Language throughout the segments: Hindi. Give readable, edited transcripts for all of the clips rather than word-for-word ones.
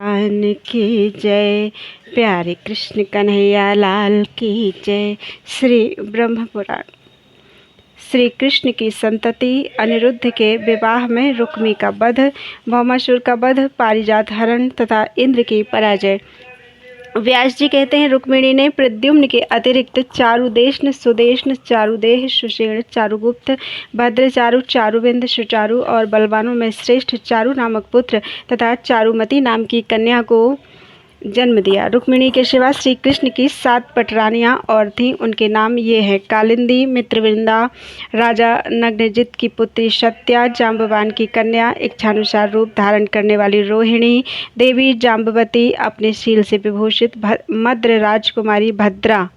भगवान की जय, प्यारे कृष्ण कन्हैया लाल की जय। श्री ब्रह्म पुराण। श्री कृष्ण की संतति अनिरुद्ध के विवाह में रुक्मी का वध, भौमासुर का वध, पारिजात हरण तथा इंद्र की पराजय। व्यास जी कहते हैं, रुक्मिणी ने प्रद्युम्न के अतिरिक्त चारुदेशन, सुदेशन, चारुदेह, सुषेण, चारुगुप्त, भद्र चारु, चारुविंद, सुचारु और बलवानों में श्रेष्ठ चारु नामक पुत्र तथा चारुमती नाम की कन्या को जन्म दिया। रुक्मिणी के सिवा श्री कृष्ण की 7 पटरानियां और थीं। उनके नाम ये हैं: कालिंदी, मित्रवृंदा, राजा नग्नजित की पुत्री सत्या, जाम्बवान की कन्या, इच्छानुसार रूप धारण करने वाली रोहिणी, देवी जाम्बवती, अपने शील से विभूषित मद्र राजकुमारी भद्रा,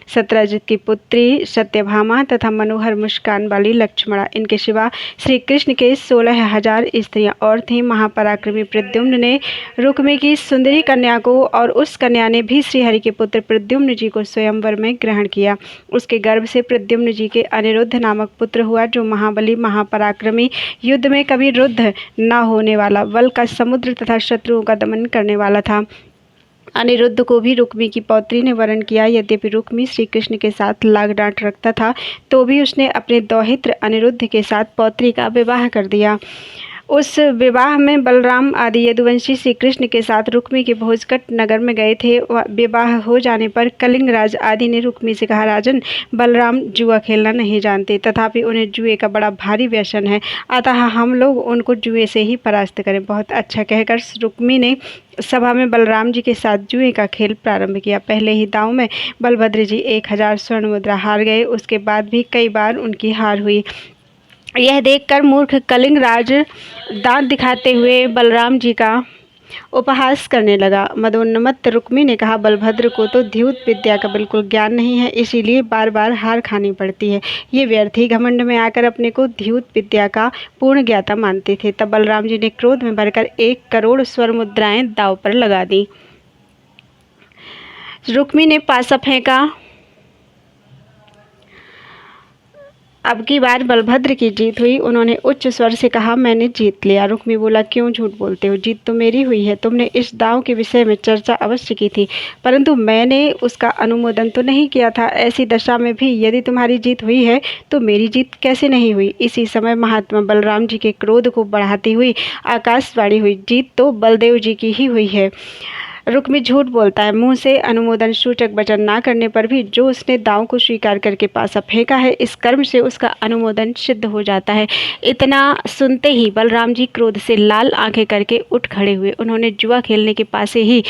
सत्यजित की पुत्री सत्यभामा तथा मनोहर मुस्कान वाली लक्ष्मणा। इनके सिवा श्री कृष्ण के 16,000 स्त्रियां और थीं। महापराक्रमी प्रद्युम्न ने रुक्मी की सुंदरी कन्या को और उस कन्या ने भी श्रीहरि के पुत्र प्रद्युम्न जी को स्वयंवर में ग्रहण किया। उसके गर्भ से प्रद्युम्न जी के अनिरुद्ध नामक पुत्र हुआ, जो महाबली, महापराक्रमी, युद्ध में कभी रुद्ध न होने वाला, बल का समुद्र तथा शत्रुओं का दमन करने वाला था। अनिरुद्ध को भी रुक्मी की पौत्री ने वरण किया। यद्यपि रुक्मी श्री कृष्ण के साथ लाग डांट रखता था, तो भी उसने अपने दौहित्र अनिरुद्ध के साथ पौत्री का विवाह कर दिया। उस विवाह में बलराम आदि यदुवंशी श्री कृष्ण के साथ रुक्मी के भोजकट नगर में गए थे। विवाह हो जाने पर कलिंग राज आदि ने रुक्मी से कहा, राजन, बलराम जुआ खेलना नहीं जानते, तथापि उन्हें जुए का बड़ा भारी व्यसन है, अतः हम लोग उनको जुए से ही परास्त करें। बहुत अच्छा कहकर रुक्मी ने सभा में बलराम जी के साथ जुए का खेल प्रारंभ किया। पहले ही दांव में बलभद्र जी 1000 स्वर्ण मुद्रा हार गए। उसके बाद भी कई बार उनकी हार हुई। यह देखकर मूर्ख कलिंग राज दांत दिखाते हुए बलराम जी का उपहास करने लगा। मदोन्मत्त रुक्मी ने कहा, बलभद्र को तो द्यूत विद्या का बिल्कुल ज्ञान नहीं है, इसीलिए बार बार हार खानी पड़ती है। ये व्यर्थ ही घमंड में आकर अपने को द्यूत विद्या का पूर्ण ज्ञाता मानते थे। तब बलराम जी ने क्रोध में भरकर 1 करोड़ स्वर्ण मुद्राएं दांव पर लगा दी। रुक्मी ने पासा फेंका। अब की बार बलभद्र की जीत हुई। उन्होंने उच्च स्वर से कहा, मैंने जीत लिया। रुक्मी बोला, क्यों झूठ बोलते हो? जीत तो मेरी हुई है। तुमने इस दांव के विषय में चर्चा अवश्य की थी, परंतु मैंने उसका अनुमोदन तो नहीं किया था। ऐसी दशा में भी यदि तुम्हारी जीत हुई है तो मेरी जीत कैसे नहीं हुई? इसी समय महात्मा बलराम जी के क्रोध को बढ़ाती हुई आकाशवाणी हुई, जीत तो बलदेव जी की ही हुई है। रुक्मी झूठ बोलता है। मुंह से अनुमोदन सूचक वचन ना करने पर भी जो उसने दांव को स्वीकार करके पासा फेंका है, इस कर्म से उसका अनुमोदन सिद्ध हो जाता है। इतना सुनते ही बलराम जी क्रोध से लाल आंखें करके उठ खड़े हुए। उन्होंने जुआ खेलने के पासे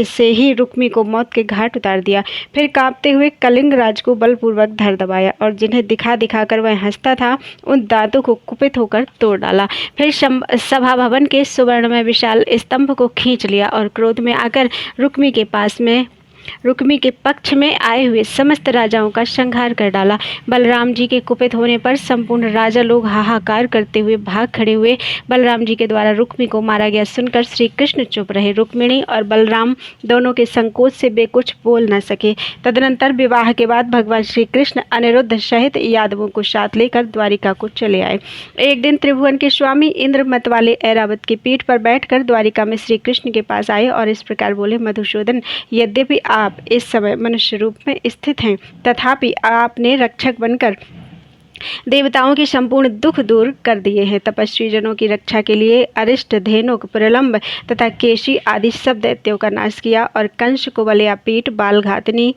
से ही रुक्मी को मौत के घाट उतार दिया। फिर कांपते हुए कलिंग राज को बलपूर्वक धर दबाया और जिन्हें दिखा दिखाकर वह हंसता था, उन दांतों को कुपित होकर तोड़ डाला। फिर सभा भवन के सुवर्ण में विशाल स्तंभ को खींच लिया और क्रोध में आकर रुक्मी के पक्ष में आए हुए समस्त राजाओं का संहार कर डाला। बलराम जी के कुपित होने पर संपूर्ण राजा लोग हाहाकार करते हुए भाग खड़े हुए। बलराम जी के द्वारा रुक्मी को मारा गया सुनकर श्री कृष्ण चुप रहे। रुक्मिणी और बलराम दोनों के संकोच से वे कुछ बोल न सके। तदनंतर विवाह के बाद भगवान श्री कृष्ण अनिरुद्ध सहित यादवों को साथ लेकर द्वारिका को चले आए। एक दिन त्रिभुवन के स्वामी इंद्र मत वाले ऐरावत की पीठ पर बैठकर द्वारिका में श्री कृष्ण के पास आए और इस प्रकार बोले, मधुसूदन, यद्यपि आप इस समय मनुष्य रूप में स्थित हैं, तथापि आपने रक्षक बनकर देवताओं की संपूर्ण दुख दूर कर दिए हैं। तपस्वी जनों की रक्षा के लिए अरिष्ट, धेनुक, प्रलंब तथा केशी आदि सब दैत्यों का नाश किया और कंस, कुबलया, पीठ, बालघातनी,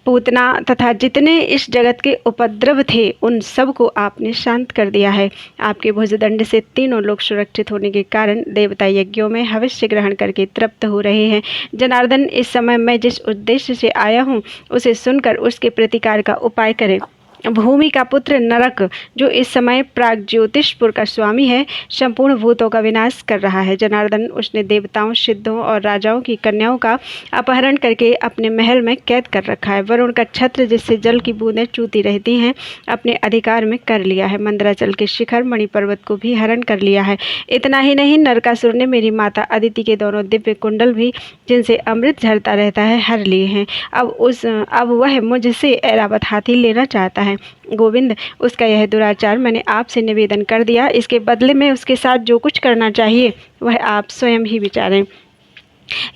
पूतना तथा जितने इस जगत के उपद्रव थे, उन सब को आपने शांत कर दिया है। आपके भुजदंड से तीनों लोग सुरक्षित होने के कारण देवता यज्ञों में हविष्य ग्रहण करके तृप्त हो रहे हैं। जनार्दन, इस समय मैं जिस उद्देश्य से आया हूँ, उसे सुनकर उसके प्रतिकार का उपाय करें। भूमि का पुत्र नरक, जो इस समय प्राग्ज्योतिषपुर का स्वामी है, संपूर्ण भूतों का विनाश कर रहा है। जनार्दन, उसने देवताओं, सिद्धों और राजाओं की कन्याओं का अपहरण करके अपने महल में कैद कर रखा है। वरुण का छत्र, जिससे जल की बूंदें चूती रहती हैं, अपने अधिकार में कर लिया है। मंदराचल के शिखर मणि पर्वत को भी हरण कर लिया है। इतना ही नहीं, नरकासुर ने मेरी माता अदिति के दोनों दिव्य कुंडल भी, जिनसे अमृत झरता रहता है, हर लिए हैं। अब वह मुझसे ऐरावत हाथी लेना चाहता है। है। गोविंद, उसका यह दुराचार मैंने आपसे निवेदन कर दिया, इसके बदले में उसके साथ जो कुछ करना चाहिए वह आप स्वयं ही विचारें।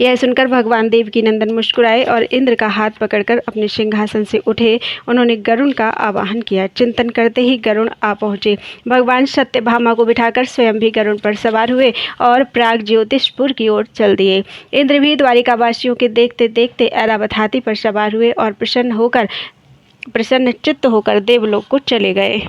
यह सुनकर भगवान देवकीनंदन मुस्कुराए और इंद्र का हाथ पकड़कर अपने सिंहासन से उठे। उन्होंने गरुण का आवाहन किया। चिंतन करते ही गरुण आ पहुँचे। भगवान सत्यभामा को बिठाकर स्वयं भी गरुण पर सवार हुए और प्राग ज्योतिषपुर की ओर चल दिए। इंद्र भी द्वारिकावासियों के देखते देखते ऐरावत हाथी पर सवार हुए और प्रसन्न चित्त होकर देवलोक को चले गए।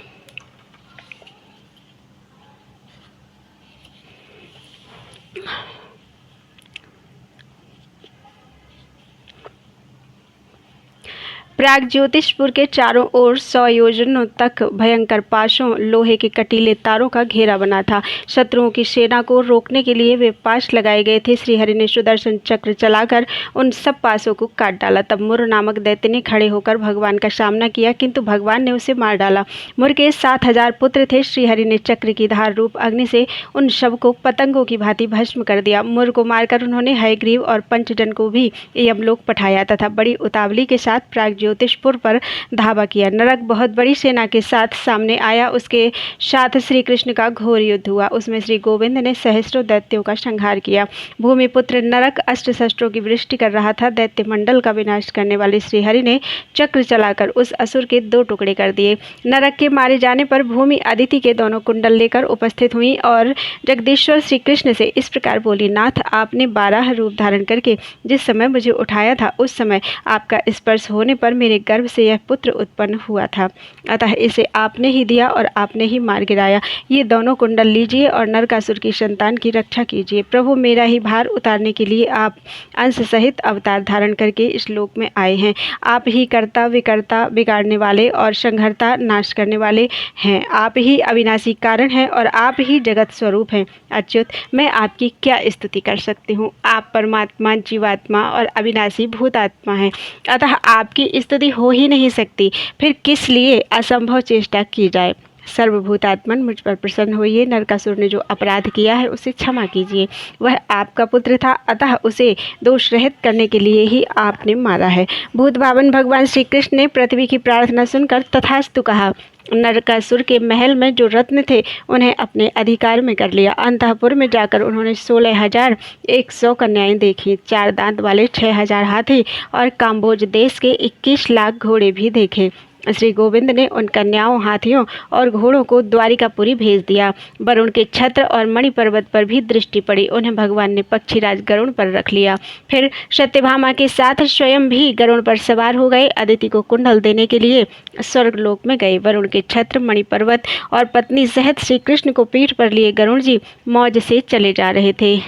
प्राग ज्योतिषपुर के चारों ओर 100 योजनों तक भयंकर पाशों, लोहे के कटीले तारों का घेरा बना था। शत्रुओं की सेना को रोकने के लिए वे पाश लगाए गए थे। श्रीहरि ने सुदर्शन चक्र चलाकर उन सब पासों को काट डाला। तब मुर नामक दैत्य ने खड़े होकर भगवान का सामना किया, किंतु भगवान ने उसे मार डाला। मुर के 7000 पुत्र थे। श्रीहरि ने चक्र की धार रूप अग्नि से उन सब को पतंगों की भांति भस्म कर दिया। मुर को मारकर उन्होंने हयग्रीव और पंचजन को भी यमलोक पठाया तथा बड़ी उतावली के साथ प्राग ज्योतिषपुर पर धावा किया। नरक बहुत बड़ी सेना के साथ सामने आया। उसके साथ श्री कृष्ण का घोर युद्ध हुआ। उसमें श्री गोविंद ने सहस्रों दैत्यों का संहार किया। भूमिपुत्र नरक अस्त्र शस्त्रों की वृष्टि कर रहा था। दैत्य मंडल का विनाश करने वाले श्रीहरि ने चक्र चलाकर उस असुर के 2 टुकड़े कर दिए। नरक के मारे जाने पर भूमि अदिति के दोनों कुंडल लेकर उपस्थित हुई और जगदीश्वर श्री कृष्ण से इस प्रकार बोली, नाथ, आपने 12 रूप धारण करके जिस समय मुझे उठाया था, उस समय आपका स्पर्श होने पर मेरे गर्भ से यह पुत्र उत्पन्न हुआ था, अतः इसे आपने ही दिया और आपने ही मार गिराया। ये दोनों कुंडल लीजिए और नरकासुर की संतान की रक्षा कीजिए। प्रभु, मेरा ही भार उतारने के लिए आप अंश सहित अवतार धारण करके इस लोक में आए हैं। आप ही कर्ता विकर्ता, बिगाड़ने वाले और संहर्ता, नाश करने वाले हैं। आप ही अविनाशी कारण हैं और आप ही जगत स्वरूप हैं। अच्युत, मैं आपकी क्या स्तुति कर सकती हूँ। आप परमात्मा, जीवात्मा और अविनाशी भूतात्मा हैं, अतः आपकी स्तुति हो ही नहीं सकती। फिर किस लिए असंभव चेष्टा की जाए। सर्वभूतात्मन, मुझ पर प्रसन्न होइए। नरकासुर ने जो अपराध किया है उसे क्षमा कीजिए। वह आपका पुत्र था, अतः उसे दोष रहित करने के लिए ही आपने मारा है। भूत भावन भगवान श्री कृष्ण ने पृथ्वी की प्रार्थना सुनकर तथास्तु कहा। नरकासुर के महल में जो रत्न थे उन्हें अपने अधिकार में कर लिया। अंतःपुर में जाकर उन्होंने 16,100 कन्याएं देखी, 4 दांत वाले 6,000 हाथी और काम्बोज देश के 21 लाख घोड़े भी देखे। श्री गोविंद ने उन कन्याओं, हाथियों और घोड़ों को द्वारिकापुरी भेज दिया। वरुण के छत्र और मणि पर्वत पर भी दृष्टि पड़ी। उन्हें भगवान ने पक्षीराज गरुण पर रख लिया। फिर सत्यभामा के साथ स्वयं भी गरुण पर सवार हो गए। अदिति को कुंडल देने के लिए स्वर्गलोक में गए। वरुण के छत्र, मणि पर्वत और पत्नी सहित श्री कृष्ण को पीठ पर लिए गरुण जी मौज से चले जा रहे थे।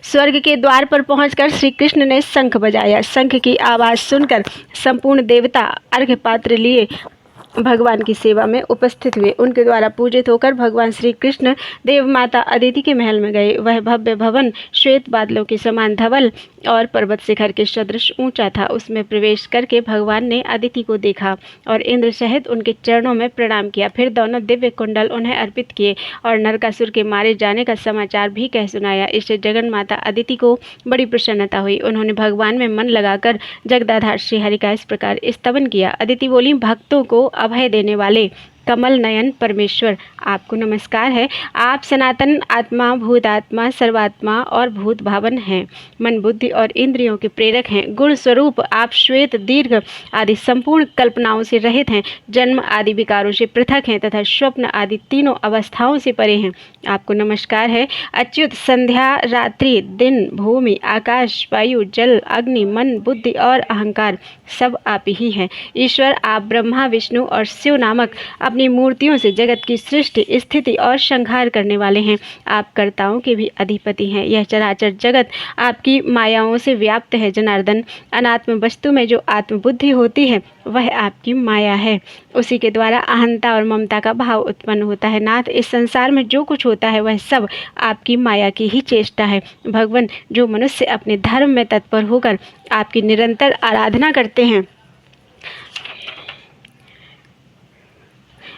स्वर्ग के द्वार पर पहुंचकर श्री कृष्ण ने शंख बजाया। शंख की आवाज़ सुनकर संपूर्ण देवता अर्घ्य पात्र लिए भगवान की सेवा में उपस्थित हुए। उनके द्वारा पूजित होकर भगवान श्री कृष्ण देव माता अदिति के महल में गए। वह भव्य भवन श्वेत बादलों के समान धवल और पर्वत शिखर के सदृश ऊंचा था। उसमें प्रवेश करके भगवान ने अदिति को देखा और इंद्र सहित उनके चरणों में प्रणाम किया। फिर दोनों दिव्य कुंडल उन्हें अर्पित किए और नरकासुर के मारे जाने का समाचार भी कह सुनाया। इससे जगन माता अदिति को बड़ी प्रसन्नता हुई। उन्होंने भगवान में मन लगाकर जगदाधार श्रीहरि का इस प्रकार स्तवन किया। अदिति बोली, भक्तों को अभय देने वाले कमल नयन परमेश्वर, आपको नमस्कार है। आप सनातन आत्मा, भूतात्मा, सर्वात्मा और भूत भावन हैं। मन, बुद्धि और इंद्रियों के प्रेरक हैं। गुण स्वरूप आप श्वेत, दीर्घ आदि संपूर्ण कल्पनाओं से रहित हैं। जन्म आदि विकारों से पृथक हैं तथा स्वप्न आदि तीनों अवस्थाओं से परे हैं। आपको नमस्कार है। अच्युत, संध्या, रात्रि, दिन, भूमि, आकाश, वायु, जल, अग्नि, मन, बुद्धि और अहंकार सब आप ही हैं। ईश्वर, आप ब्रह्मा, विष्णु और शिव नामक अपनी मूर्तियों से जगत की सृष्टि, स्थिति और संहार करने वाले हैं। आप कर्ताओं के भी अधिपति हैं। यह चराचर जगत आपकी मायाओं से व्याप्त है। जनार्दन, अनात्म वस्तु में जो आत्मबुद्धि होती है वह आपकी माया है। उसी के द्वारा अहंता और ममता का भाव उत्पन्न होता है। नाथ, इस संसार में जो कुछ होता है वह सब आपकी माया की ही चेष्टा है। भगवान, जो मनुष्य अपने धर्म में तत्पर होकर आपकी निरंतर आराधना करते हैं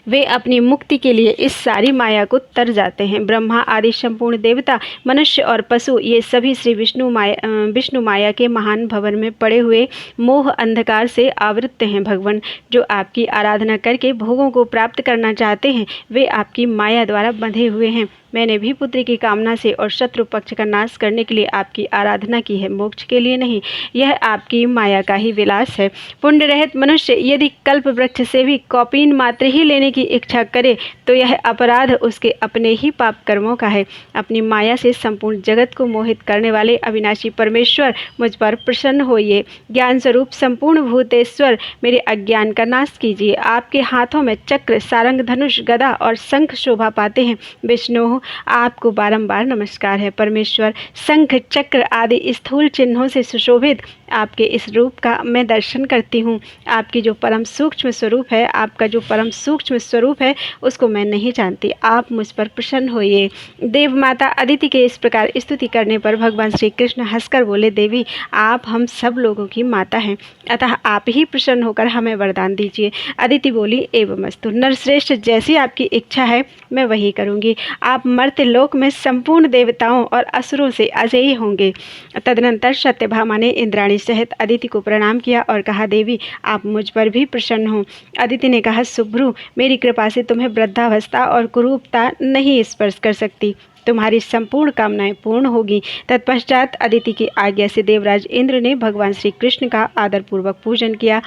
वे अपनी मुक्ति के लिए इस सारी माया को तर जाते हैं। ब्रह्मा आदि संपूर्ण देवता, मनुष्य और पशु, ये सभी श्री विष्णु माया के महान भवन में पड़े हुए मोह अंधकार से आवृत हैं। भगवान, जो आपकी आराधना करके भोगों को प्राप्त करना चाहते हैं, वे आपकी माया द्वारा बंधे हुए हैं। मैंने भी पुत्र की कामना से और शत्रु पक्ष का नाश करने के लिए आपकी आराधना की है, मोक्ष के लिए नहीं। यह आपकी माया का ही विलास है। पुण्य रहित मनुष्य यदि कल्प वृक्ष से भी कौपीन मात्र ही लेने की इच्छा करे तो यह अपराध उसके अपने ही पाप कर्मों का है। अपनी माया से संपूर्ण जगत को मोहित करने वाले अविनाशी परमेश्वर, मुझ पर प्रसन्न होइए। ज्ञान स्वरूप संपूर्ण भूतेश्वर, मेरे अज्ञान का नाश कीजिए। आपके हाथों में चक्र, सारंग, धनुष, गदा और शंख शोभा पाते हैं। विष्णु, आपको बारंबार नमस्कार है। परमेश्वर, शंख, चक्र आदि स्थूल चिन्हों से सुशोभित आपके इस रूप का मैं दर्शन करती हूँ। आपकी जो परम सूक्ष्म स्वरूप है, आपका जो परम सूक्ष्म स्वरूप है, उसको मैं नहीं जानती। आप मुझ पर प्रसन्न होइए। देव माता अदिति के इस प्रकार स्तुति करने पर भगवान श्री कृष्ण हंसकर बोले, देवी, आप हम सब लोगों की माता हैं, अतः आप ही प्रसन्न होकर हमें वरदान दीजिए। अदिति बोली, एवमस्तु। नरश्रेष्ठ, जैसी आपकी इच्छा है मैं वही करूँगी। आप मर्त्य लोक में संपूर्ण देवताओं और असुरों से अजेय होंगे। तदनंतर सत्यभामा ने इंद्राणी सहित अदिति को प्रणाम किया और कहा, देवी, आप मुझ पर भी प्रसन्न हो। अदिति ने कहा, सुभ्रु, मेरी कृपा से तुम्हें वृद्धावस्था और कुरूपता नहीं स्पर्श कर सकती। तुम्हारी संपूर्ण कामनाएं पूर्ण होगी। तत्पश्चात अदिति की आज्ञा से देवराज इंद्र ने भगवान श्री कृष्ण का आदरपूर्वक पूजन किया।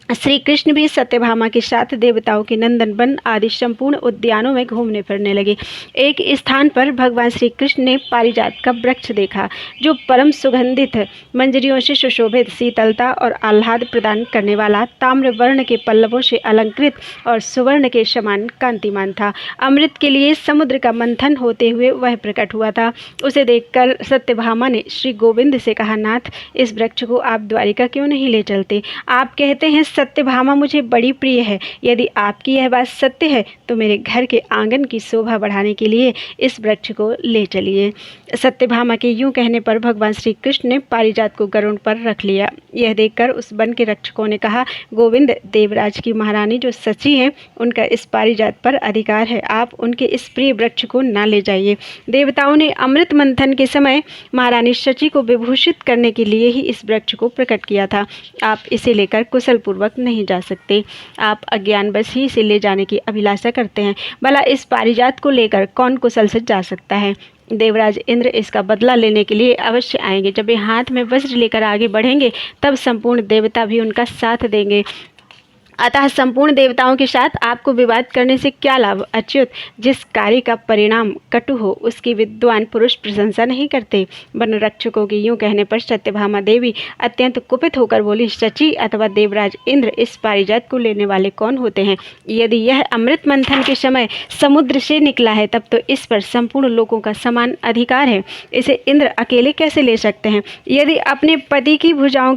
श्री कृष्ण भी सत्यभामा के साथ देवताओं के नंदन वन आदि संपूर्ण उद्यानों में घूमने फिरने लगे। एक स्थान पर भगवान श्री कृष्ण ने पारिजात का वृक्ष देखा, जो परम सुगंधित, मंजरियों से सुशोभित, शीतलता और आह्लाद प्रदान करने वाला, ताम्र वर्ण के पल्लवों से अलंकृत और सुवर्ण के समान कांतिमान था। अमृत के लिए समुद्र का मंथन होते हुए वह प्रकट हुआ था। उसे देखकर सत्यभामा ने श्री गोविंद से कहा, नाथ, इस वृक्ष को आप द्वारिका क्यों नहीं ले चलते? आप कहते हैं सत्यभामा मुझे बड़ी प्रिय है। यदि आपकी यह बात सत्य है तो मेरे घर के आंगन की शोभा बढ़ाने के लिए इस वृक्ष को ले चलिए। सत्यभामा के यूं कहने पर भगवान श्री कृष्ण ने पारिजात को गरुड़ पर रख लिया। यह देखकर उस वन के रक्षकों ने कहा, गोविंद, देवराज की महारानी जो सची हैं, उनका इस पारिजात पर अधिकार है। आप उनके इस प्रिय वृक्ष को न ले जाइए। देवताओं ने अमृत मंथन के समय महारानी शची को विभूषित करने के लिए ही इस वृक्ष को प्रकट किया था। आप इसे लेकर कुशल पूर्वक नहीं जा सकते। आप अज्ञानवश ही इसे ले जाने की अभिलाषा करते हैं। भला इस पारिजात को लेकर कौन कुशल से जा सकता है? देवराज इंद्र इसका बदला लेने के लिए अवश्य आएंगे। जब वे हाथ में वज्र लेकर आगे बढ़ेंगे तब संपूर्ण देवता भी उनका साथ देंगे। अतः संपूर्ण देवताओं के साथ आपको विवाद करने से क्या लाभ? अच्युत, जिस कार्य का परिणाम कटु हो उसकी विद्वान पुरुष प्रशंसा नहीं करते। वन रक्षकों के यूं कहने पर सत्यभामा देवी अत्यंत कुपित होकर बोली, शची अथवा देवराज इंद्र, इस पारिजात को लेने वाले कौन होते हैं? यदि यह अमृत मंथन के समय समुद्र से निकला है तब तो इस पर संपूर्ण लोगों का समान अधिकार है। इसे इंद्र अकेले कैसे ले सकते हैं? यदि अपने पति की भुजाओं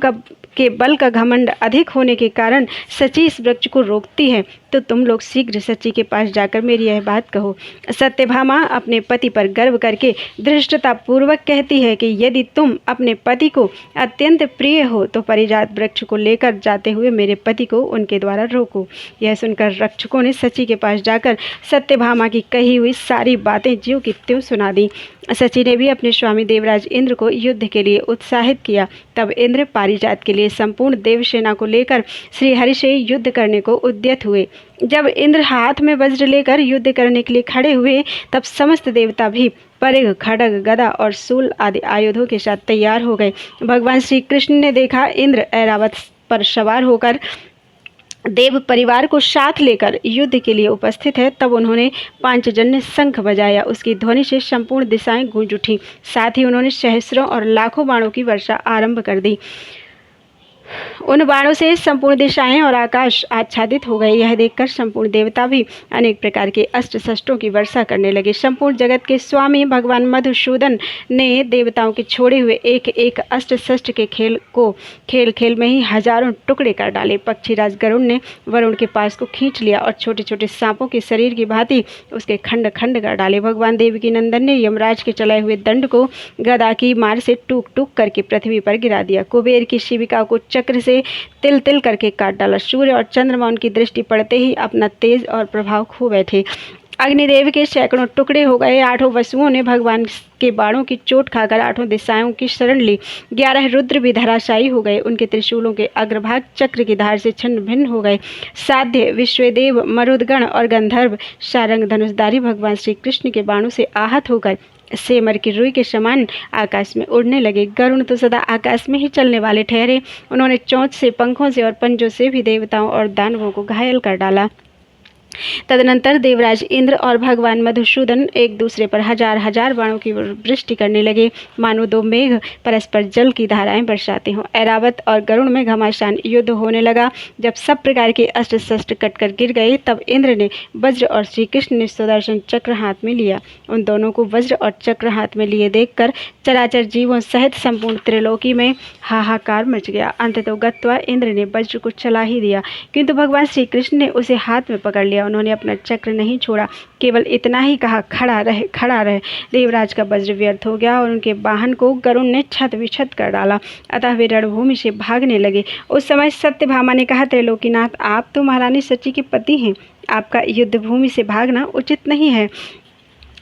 के बल का घमंड अधिक होने के कारण सची इस वृक्ष को रोकती है तो तुम लोग शीघ्र सची के पास जाकर मेरी यह बात कहो। सत्यभामा अपने पति पर गर्व करके धृष्टता पूर्वक कहती है कि यदि तुम अपने पति को अत्यंत प्रिय हो तो पारिजात वृक्ष को लेकर जाते हुए मेरे पति को उनके द्वारा रोको। यह सुनकर रक्षकों ने सची के पास जाकर सत्यभामा की कही हुई सारी बातें ज्यों की त्यों सुना दी। सची ने भी अपने स्वामी देवराज इंद्र को युद्ध के लिए उत्साहित किया। तब इंद्र पारिजात के लिए संपूर्ण देवसेना को लेकर श्रीहरि से युद्ध करने को उद्यत हुए। जब इंद्र हाथ में वज्र लेकर युद्ध करने के लिए खड़े हुए तब समस्त देवता भी परिघ, खड्ग, गदा और शूल आदि आयुधों के साथ तैयार हो गए। भगवान श्री कृष्ण ने देखा इंद्र ऐरावत पर सवार होकर देव परिवार को साथ लेकर युद्ध के लिए उपस्थित है। तब उन्होंने पांचजन्य शंख बजाया। उसकी ध्वनि से संपूर्ण दिशाएं गूंज उठी। साथ ही उन्होंने सहस्रों और लाखों बाणों की वर्षा आरंभ कर दी। उन बाणों से संपूर्ण दिशाएं और आकाश आच्छादित हो गए। यह देखकर संपूर्ण देवता भी अनेक प्रकार के अस्त्र शस्त्रों की वर्षा करने लगे। संपूर्ण जगत के स्वामी भगवान मधुसूदन ने देवताओं के छोड़े हुए एक एक अस्त्र शस्त्र के खेल में ही हजारों टुकड़े कर डाले। पक्षीराज गरुड़ ने वरुण के पास को खींच लिया और छोटे छोटे सांपों के शरीर की भांति उसके खंड खंड कर डाले। भगवान देवकी नंदन ने यमराज के चलाए हुए दंड को गदा की मार से टूक टूक करके पृथ्वी पर गिरा दिया। कुबेर की शिविका को चक्र से तिल तिल करके काट डाला। सूर्य और चंद्रमा उनकी दृष्टि पड़ते ही अपना तेज और प्रभाव खो बैठे। अग्निदेव के सैकड़ों टुकड़े हो गए। 8 वसुओं ने भगवान के बाणों की चोट खाकर 8 दिशाओं की शरण ली। 11 रुद्र भी धराशायी हो गए। उनके त्रिशूलों के अग्रभाग चक्र की धार से छिन्न भिन्न हो गए। साध्य, विश्वदेव, मरुदगण और गंधर्व सारंग धनुषधारी भगवान श्री कृष्ण के बाणों से आहत होकर सेमर की रुई के समान आकाश में उड़ने लगे। गरुण तो सदा आकाश में ही चलने वाले ठहरे। उन्होंने चोंच से, पंखों से और पंजों से भी देवताओं और दानवों को घायल कर डाला। तदनंतर देवराज इंद्र और भगवान मधुसूदन एक दूसरे पर हजार हजार बाणों की वृष्टि करने लगे, मानो दो मेघ परस्पर जल की धाराएं बरसाते हों। ऐरावत और गरुड़ में घमासान युद्ध होने लगा। जब सब प्रकार के अस्त्र शस्त्र कटकर गिर गए, तब इंद्र ने वज्र और श्री कृष्ण ने सुदर्शन चक्र हाथ में लिया। उन दोनों को वज्र और चक्र हाथ में लिए देखकर चराचर जीवों सहित संपूर्ण त्रिलोकी में हाहाकार मच गया। अंततः गत्वा इंद्र ने वज्र को चला ही दिया, किंतु भगवान श्री कृष्ण ने उसे हाथ में पकड़ लिया। उन्होंने अपना चक्र नहीं छोड़ा, केवल इतना ही कहा, खड़ा रहे, खड़ा रहे। देवराज का वज्र व्यर्थ हो गया और उनके वाहन को गरुड़ ने छत विछत कर डाला। अतः वे रणभूमि से भागने लगे। उस समय सत्यभामा ने कहा, त्रैलोकीनाथ, आप तो महारानी सची के पति हैं, आपका युद्ध भूमि से भागना उचित नहीं है।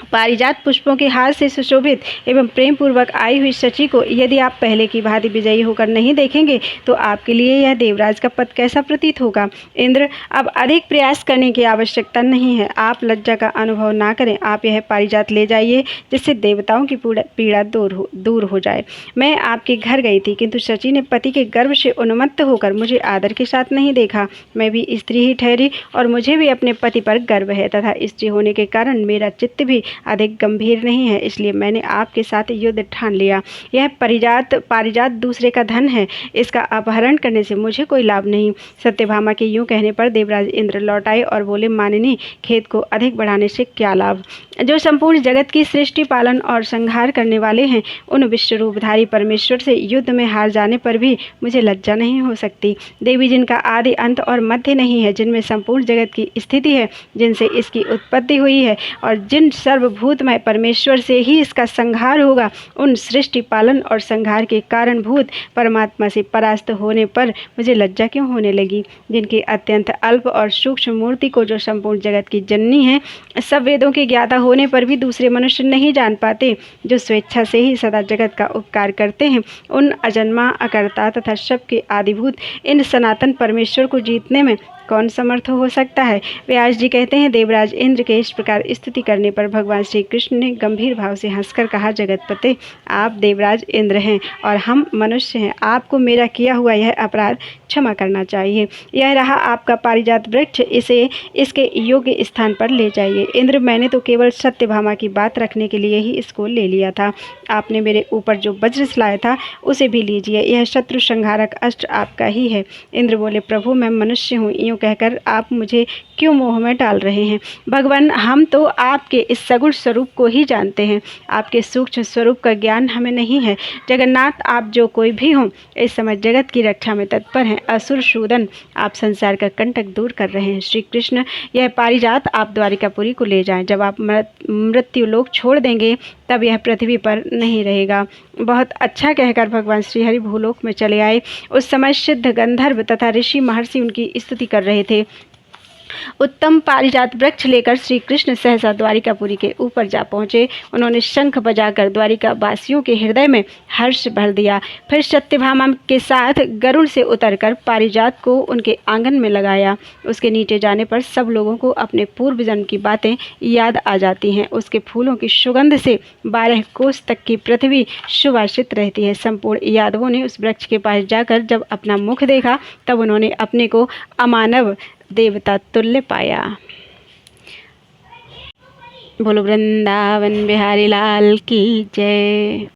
पारिजात पुष्पों के हार से सुशोभित एवं प्रेम पूर्वक आई हुई सची को यदि आप पहले की भांति विजयी होकर नहीं देखेंगे तो आपके लिए यह देवराज का पद कैसा प्रतीत होगा। इंद्र, अब अधिक प्रयास करने की आवश्यकता नहीं है। आप लज्जा का अनुभव ना करें। आप यह पारिजात ले जाइए, जिससे देवताओं की पीड़ा दूर हो जाए। मैं आपके घर गई थी, किंतु सची ने पति के गर्भ से उन्मत्त होकर मुझे आदर के साथ नहीं देखा। मैं भी स्त्री ही ठहरी और मुझे भी अपने पति पर गर्व है, तथा स्त्री होने के कारण मेरा चित्त भी अधिक गंभीर नहीं है, इसलिए मैंने आपके साथ युद्ध ठान लिया। यह पारिजात दूसरे का धन है, इसका अपहरण करने से मुझे कोई लाभ नहीं। सत्यभामा के यूं कहने पर देवराज इंद्र लौट आए और बोले, मानिनी, खेत को अधिक बढ़ाने से क्या लाभ। जो संपूर्ण जगत की सृष्टि, पालन और संहार करने वाले हैं, उन विश्वरूपधारी परमेश्वर से युद्ध में हार जाने पर भी मुझे लज्जा नहीं हो सकती। देवी, जिनका आदि अंत और मध्य नहीं है, जिनमें संपूर्ण जगत की स्थिति है, जिनसे इसकी उत्पत्ति हुई है और जिन सर्वभूतमय परमेश्वर से ही इसका संहार होगा, उन सृष्टि, पालन और संहार के कारणभूत परमात्मा से परास्त होने पर मुझे लज्जा क्यों होने लगी। जिनकी अत्यंत अल्प और सूक्ष्म मूर्ति को, जो संपूर्ण जगत की जननी है, सब वेदों के ज्ञाता होने पर भी दूसरे मनुष्य नहीं जान पाते, जो स्वेच्छा से ही सदा जगत का उपकार करते हैं, उन अजन्मा, अकर्ता तथा सबके आदिभूत इन सनातन परमेश्वर को जीतने में कौन समर्थ हो सकता है। व्यास जी कहते हैं, देवराज इंद्र के इस प्रकार स्तुति करने पर भगवान श्री कृष्ण ने गंभीर भाव से हंसकर कहा, जगतपते, आप देवराज इंद्र हैं और हम मनुष्य हैं। आपको मेरा किया हुआ यह अपराध क्षमा करना चाहिए। यह रहा आपका पारिजात वृक्ष, इसे इसके योग्य स्थान पर ले जाइए। इंद्र, मैंने तो केवल सत्यभामा की बात रखने के लिए ही इसको ले लिया था। आपने मेरे ऊपर जो वज्र चलाया था उसे भी लीजिए। यह शत्रु संहारक अस्त्र आपका ही है। इंद्र बोले, प्रभु, मैं मनुष्य हूँ, यूँ कहकर आप मुझे क्यों मोह में डाल रहे हैं। भगवान, हम तो आपके इस सगुण स्वरूप को ही जानते हैं, आपके सूक्ष्म स्वरूप का ज्ञान हमें नहीं है। जगन्नाथ, आप जो कोई भी हों, इस समय जगत की रक्षा में तत्पर हैं। असुर सूदन, आप संसार का कंटक दूर कर रहे हैं। श्री कृष्ण, यह पारिजात आप द्वारिकापुरी को ले जाएं। जब आप मृत्यु लोक छोड़ देंगे, तब यह पृथ्वी पर नहीं रहेगा। बहुत अच्छा कहकर भगवान श्रीहरि भूलोक में चले आए। उस समय सिद्ध, गंधर्व तथा ऋषि महर्षि उनकी स्तुति कर रहे थे। उत्तम पारिजात वृक्ष लेकर श्री कृष्ण सहसा द्वारिकापुरी के ऊपर जा पहुँचे। उन्होंने शंख बजाकर द्वारिका वासियों के हृदय में हर्ष भर दिया। फिर सत्यभामा के साथ गरुड़ से उतरकर पारिजात को उनके आंगन में लगाया। उसके नीचे जाने पर सब लोगों को अपने पूर्व जन्म की बातें याद आ जाती हैं। उसके फूलों की सुगंध से 12 कोस तक की पृथ्वी सुवासित रहती है। संपूर्ण यादवों ने उस वृक्ष के पास जाकर जब अपना मुख देखा, तब उन्होंने अपने को अमानव देवता तुल्य पाया। बोलो वृंदावन बिहारी लाल की जय।